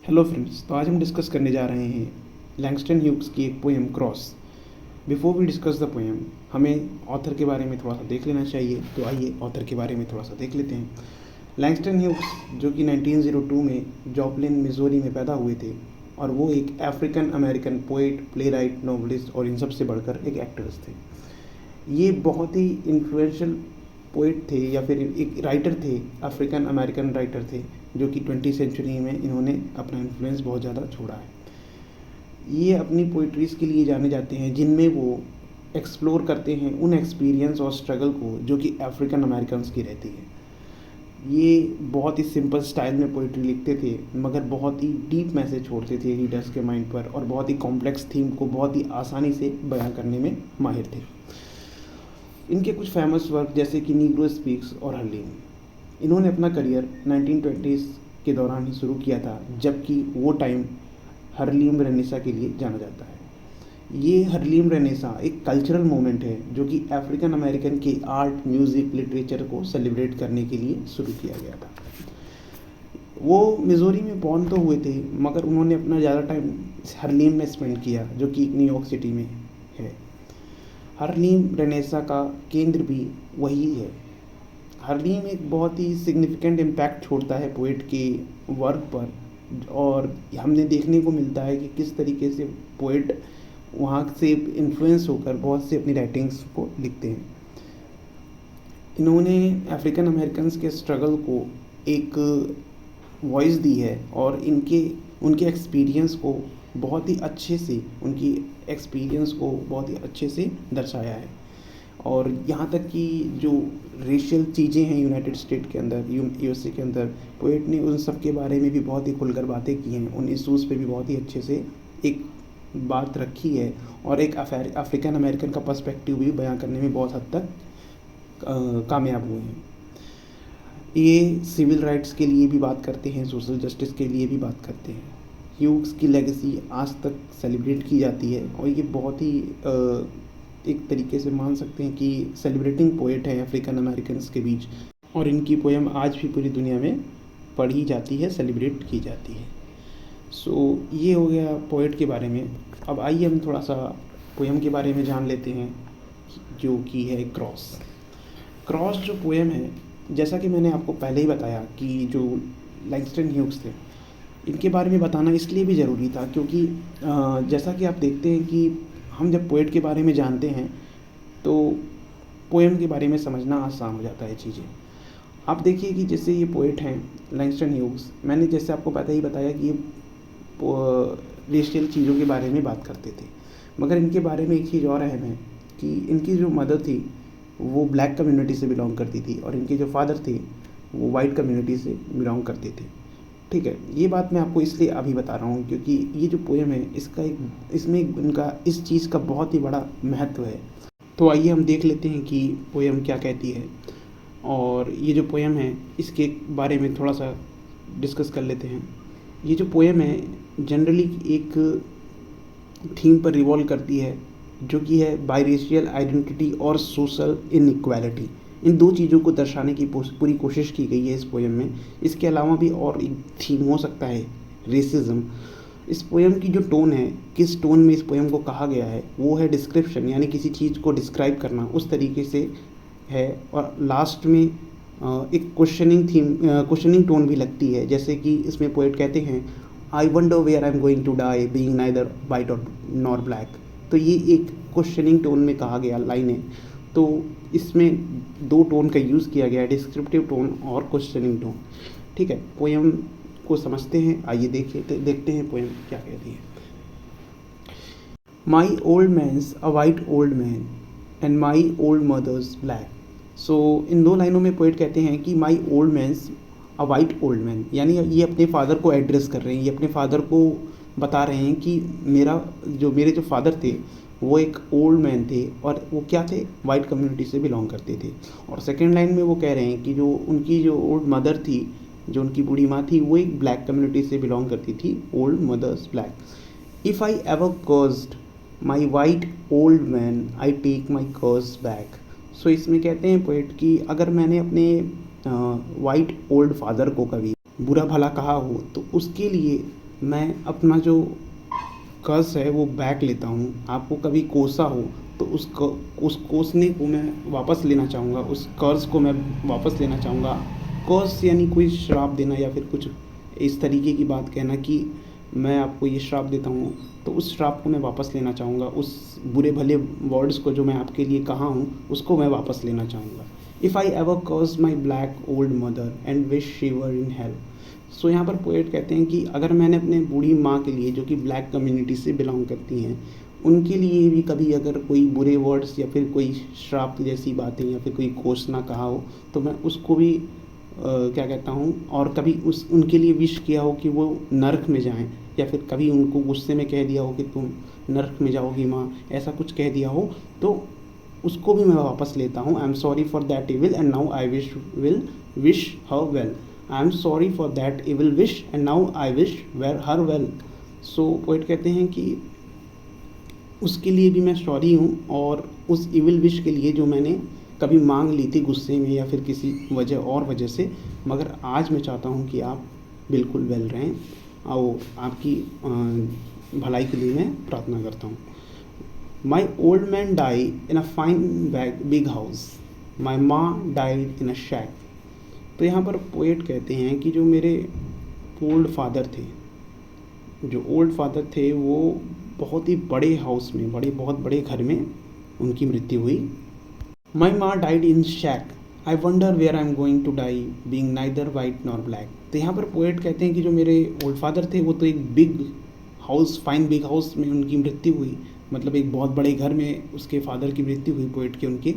Hello friends, तो आज हम डिस्कस करने जा रहे हैं लैंगस्टन ह्यूग्स की एक poem cross. Before we discuss the poem, हमें ऑथर के बारे में थोड़ा सा देख लेना चाहिए। तो आइए ऑथर के बारे में थोड़ा सा देख लेते हैं। लैंगस्टन ह्यूग्स जो कि 1902 में जॉपलिन मिजोरी में पैदा हुए थे, और वो एक African American poet, play right, novelist और इन सब से बढ़कर एक एक्टर्स थे। ये बहुत ही इन्फ्लुएंशियल पोइट थे या फिर एक राइटर थे, अफ्रीकन अमेरिकन राइटर थे, जो कि 20वीं सेंचुरी में इन्होंने अपना इन्फ्लुएंस बहुत ज़्यादा छोड़ा है। ये अपनी पोइट्रीज़ के लिए जाने जाते हैं जिनमें वो एक्सप्लोर करते हैं उन एक्सपीरियंस और स्ट्रगल को जो कि अफ्रीकन अमेरिकन्स की रहती है। ये बहुत ही सिंपल स्टाइल में पोइट्री लिखते थे, मगर बहुत ही डीप मैसेज छोड़ते थे रीडर्स के माइंड पर, और बहुत ही कॉम्प्लेक्स थीम को बहुत ही आसानी से बयां करने में माहिर थे। इनके कुछ फेमस वर्क जैसे कि नीग्रो स्पीक्स और हरलीम, इन्होंने अपना करियर 1920s के दौरान ही शुरू किया था, जबकि वो टाइम हरलीम रेनेसा के लिए जाना जाता है। ये हरलीम रेनेसा एक कल्चरल मोमेंट है जो कि अफ्रीकन अमेरिकन के आर्ट, म्यूज़िक, लिटरेचर को सेलिब्रेट करने के लिए शुरू किया गया था। वो मिजोरी में बॉर्न तो हुए थे, मगर उन्होंने अपना ज़्यादा टाइम हरलीम में स्पेंड किया, जो कि न्यूयॉर्क सिटी में है। हरलीम रेनेसा का केंद्र भी वही है। हरलीम एक बहुत ही सिग्निफिकेंट इम्पैक्ट छोड़ता है पोइट के वर्क पर, और हमने देखने को मिलता है कि किस तरीके से पोइट वहाँ से इन्फ्लुएंस होकर बहुत से अपनी राइटिंग्स को लिखते हैं। इन्होंने अफ्रीकन अमेरिकन्स के स्ट्रगल को एक वॉइस दी है, और उनके एक्सपीरियंस को बहुत ही अच्छे से उनकी एक्सपीरियंस को बहुत ही अच्छे से दर्शाया है। और यहाँ तक कि जो रेशियल चीज़ें हैं यूनाइटेड स्टेट के अंदर, यूएसए के अंदर, पोएट ने उन सब के बारे में भी बहुत ही खुलकर बातें की हैं। उन इशूज़ पे भी बहुत ही अच्छे से एक बात रखी है, और एक अफ्रीकन अमेरिकन का पर्सपेक्टिव भी बयां करने में बहुत हद तक कामयाब हुए हैं। ये सिविल राइट्स के लिए भी बात करते हैं, सोशल जस्टिस के लिए भी बात करते हैं। ह्यूग्स की लेगेसी आज तक सेलिब्रेट की जाती है, और ये बहुत ही एक तरीके से मान सकते हैं कि सेलिब्रेटिंग पोएट हैं अफ्रीकन अमेरिकन्स के बीच, और इनकी पोएम आज भी पूरी दुनिया में पढ़ी जाती है, सेलिब्रेट की जाती है। सो ये हो गया पोएट के बारे में। अब आइए हम थोड़ा सा पोएम के बारे में जान लेते हैं, जो कि है क्रॉस। क्रॉस जो पोएम है, जैसा कि मैंने आपको पहले ही बताया कि जो लैंगस्टन ह्यूग्स थे, इनके बारे में बताना इसलिए भी ज़रूरी था क्योंकि जैसा कि आप देखते हैं कि हम जब पोएट के बारे में जानते हैं तो पोएम के बारे में समझना आसान हो जाता है चीज़ें। आप देखिए कि जैसे ये पोएट हैं लैंगस्टन ह्यूग्स, मैंने जैसे आपको पहले ही बताया कि ये रेशियल चीज़ों के बारे में बात करते थे, मगर इनके बारे में एक चीज़ और अहम है कि इनकी जो मदर थी वो ब्लैक कम्युनिटी से बिलोंग करती थी, और इनके जो फादर थे वो वाइट कम्युनिटी से बिलोंग करते थे। ठीक है, ये बात मैं आपको इसलिए अभी बता रहा हूँ क्योंकि ये जो पोएम है इसमें इनका इस चीज़ का बहुत ही बड़ा महत्व है। तो आइए हम देख लेते हैं कि पोएम क्या कहती है, और ये जो पोएम है इसके बारे में थोड़ा सा डिस्कस कर लेते हैं। ये जो पोएम है जनरली एक थीम पर रिवॉल्व करती है, जो कि है बाइरेशियल आइडेंटिटी और सोशल इनइक्वालिटी। इन दो चीज़ों को दर्शाने की पूरी कोशिश की गई है इस पोएम में। इसके अलावा भी और एक थीम हो सकता है, रेसिज्म। इस पोएम की जो टोन है, किस टोन में इस पोएम को कहा गया है, वो है डिस्क्रिप्शन, यानी किसी चीज़ को डिस्क्राइब करना, उस तरीके से है। और लास्ट में एक क्वेश्चनिंग टोन भी लगती है, जैसे कि इसमें पोएट कहते हैं, I wonder where I am going to die being neither white और नॉर ब्लैक। तो ये एक क्वेश्चनिंग टोन में कहा गया लाइन है। तो इसमें दो टोन का यूज़ किया गया है, डिस्क्रिप्टिव टोन और क्वेश्चनिंग टोन। ठीक है, पोएम को समझते हैं। आइए देखते हैं पोएम क्या कहती है। My old man's a white old man and my old mother's black. So इन दो लाइनों में पोएट कहते हैं कि my old man's a white old man, यानी ये अपने फादर को एड्रेस कर रहे हैं, ये अपने फादर को बता रहे हैं कि मेरे जो फादर थे वो एक ओल्ड मैन थे, और वो क्या थे, वाइट कम्युनिटी से बिलोंग करते थे। और सेकेंड लाइन में वो कह रहे हैं कि जो उनकी जो ओल्ड मदर थी, जो उनकी बूढ़ी माँ थी, वो एक ब्लैक कम्युनिटी से बिलोंग करती थी, old mother's black. If I ever cursed my white old man I take my curse back. So इसमें कहते हैं पोएट कि अगर मैंने अपने वाइट ओल्ड फादर को कभी बुरा भला कहा हो तो उसके लिए मैं अपना जो कर्ज़ है वो बैक लेता हूँ। आपको कभी कोसा हो तो उस कोसने को मैं वापस लेना चाहूँगा, उस कर्ज़ को मैं वापस लेना चाहूँगा। कर्ज़ यानी कोई श्राप देना या फिर कुछ इस तरीके की बात कहना कि मैं आपको ये श्राप देता हूँ, तो उस श्राप को मैं वापस लेना चाहूँगा। उस बुरे भले वर्ड्स को जो मैं आपके लिए कहा हूँ, उसको मैं वापस लेना चाहूँगा। If I ever curse my black old mother and wish she were in hell. So यहाँ पर पोएट कहते हैं कि अगर मैंने अपने बूढ़ी माँ के लिए, जो कि ब्लैक कम्युनिटी से बिलोंग करती हैं, उनके लिए भी कभी अगर कोई बुरे वर्ड्स या फिर कोई श्राप जैसी बातें या फिर कोई घोषणा कहा हो, तो मैं उसको भी क्या कहता हूँ, और कभी उनके लिए विश किया हो कि वो नरक में जाएं, या फिर कभी उनको गुस्से में कह दिया हो कि तुम नरक में जाओगी माँ, ऐसा कुछ कह दिया हो, तो उसको भी मैं वापस लेता हूँ। I am sorry for that evil and now I wish her well. I am sorry for that evil wish and now I wish her well. So poet कहते हैं कि उसके लिए भी मैं सॉरी हूँ, और उस इविल विश के लिए जो मैंने कभी मांग ली थी गुस्से में या फिर किसी वजह से, मगर आज मैं चाहता हूँ कि आप बिल्कुल वेल रहें, और आपकी भलाई के लिए मैं प्रार्थना करता हूँ। My old man die in a fine big house, my माँ डाइड इन अ शैक। तो यहाँ पर पोएट कहते हैं कि जो मेरे ओल्ड फादर थे वो बहुत ही बड़े हाउस में, बहुत बड़े घर में उनकी मृत्यु हुई। माई माँ died in shack, I wonder where I am going to die being neither white nor black. तो यहाँ पर पोएट कहते हैं कि जो मेरे ओल्ड फादर थे वो तो एक फाइन बिग हाउस में उनकी मृत्यु हुई, मतलब एक बहुत बड़े घर में उसके फादर की मृत्यु हुई पोएट के उनके,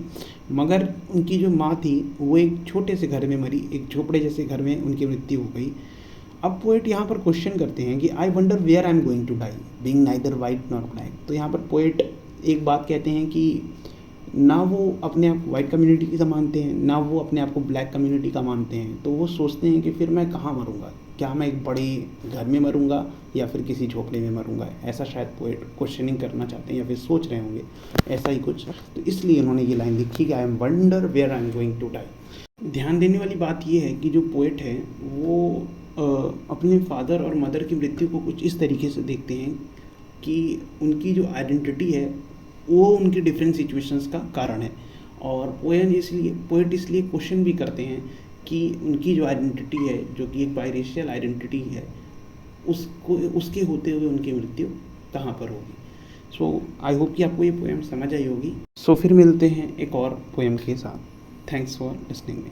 मगर उनकी जो माँ थी वो एक छोटे से घर में मरी, एक झोपड़े जैसे घर में उनकी मृत्यु हो गई। अब पोएट यहाँ पर क्वेश्चन करते हैं कि I wonder where I am going to die being neither white nor black. तो यहाँ पर पोएट एक बात कहते हैं कि ना वो अपने आप वाइट कम्युनिटी का मानते हैं, ना वो अपने आप को ब्लैक कम्युनिटी का मानते हैं, तो वो सोचते हैं कि फिर मैं कहाँ मरूँगा, क्या मैं एक बड़े घर में मरूँगा या फिर किसी झोपड़े में मरूँगा। ऐसा शायद पोएट क्वेश्चनिंग करना चाहते हैं या फिर सोच रहे होंगे ऐसा ही कुछ, तो इसलिए उन्होंने ये लाइन लिखी कि I am wonder where I am going to die. ध्यान देने वाली बात ये है कि जो पोएट है वो अपने फादर और मदर की मृत्यु को कुछ इस तरीके से देखते हैं कि उनकी जो आइडेंटिटी है वो उनकी डिफरेंट सिचुएशंस का कारण है, और पोएट इसलिए क्वेश्चन भी करते हैं कि उनकी जो आइडेंटिटी है, जो कि एक बाइरेशियल आइडेंटिटी है, उसके होते हुए उनकी मृत्यु कहाँ पर होगी। सो आई होप कि आपको ये पोएम समझ आई होगी। सो फिर मिलते हैं एक और पोएम के साथ। Thanks for listening me.